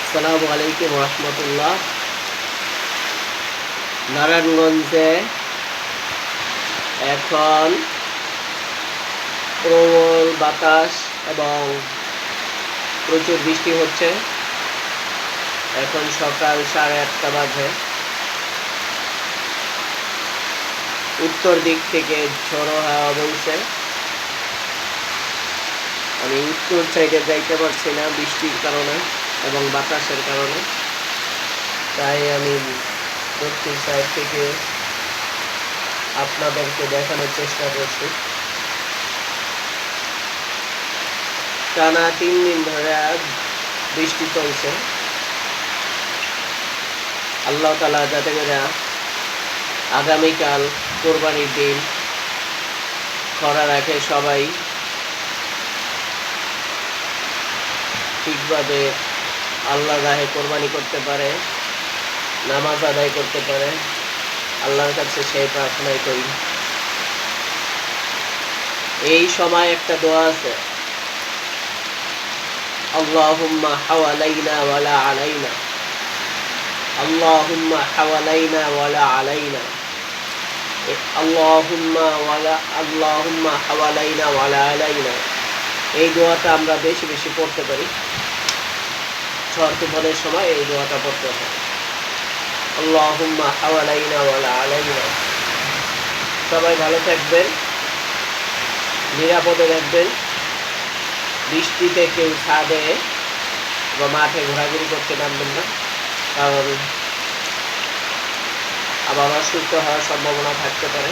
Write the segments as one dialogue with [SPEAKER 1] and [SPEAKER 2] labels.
[SPEAKER 1] আসসালামু আলাইকুম রহমতুল্লাহ। নারায়ণগঞ্জে এখন প্রবল বাতাস এবং প্রচুর বৃষ্টি হচ্ছে। এখন সকাল 8:30 বাজে। উত্তর দিক থেকে ঝোড়ো হাওয়া বইছে। আমি উত্তর সাইডে যাইতে পারছি না বৃষ্টির কারণে এবং বাতাসের কারণে, তাই আমি দক্ষিণ সাইড থেকে আপনাদেরকে দেখানোর চেষ্টা করছি। টানা 3 দিন ধরে বৃষ্টি চলছে। আল্লাহ তাআলা যাতে করে আগামীকাল কোরবানির দিন খরা রাখে, সবাই ঠিকভাবে আল্লাহর রাহে কোরবানি করতে পারে, নামাজ আদায় করতে পারে। আল্লাহর কাছে সেই প্রার্থনাই করি। এই সময় একটা দোয়া আছে, আল্লাহুম্মা হাওয়ালাইনা ওয়ালা আলাইনা, আল্লাহুম্মা হাওয়ালাইনা ওয়ালা আলাইনা, আল্লাহুম্মা হাওয়ালাইনা ওয়ালা আলাইনা। এই দোয়াটা আমরা বেশি বেশি পড়তে পারি। ঝড় তুফানের সময় এই দোয়াটা পড়তে হয়, আল্লাহুম্মা হাওয়ালাইনা ওয়ালা আলাইনা। সবাই ভালো থাকবেন, নিরাপদে থাকবেন। বৃষ্টিতে কেউ ছাদে বা মাঠে ঘোরাঘুরি করতে নামবেন না, কারণ আবার অসুস্থ হওয়ার সম্ভাবনা থাকতে পারে।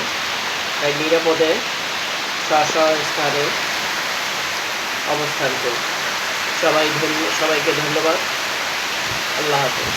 [SPEAKER 1] তাই নিরাপদে স্থানে অবস্থান করুন। সবাইকে ধন্যবাদ। আল্লাহ হাফেজ।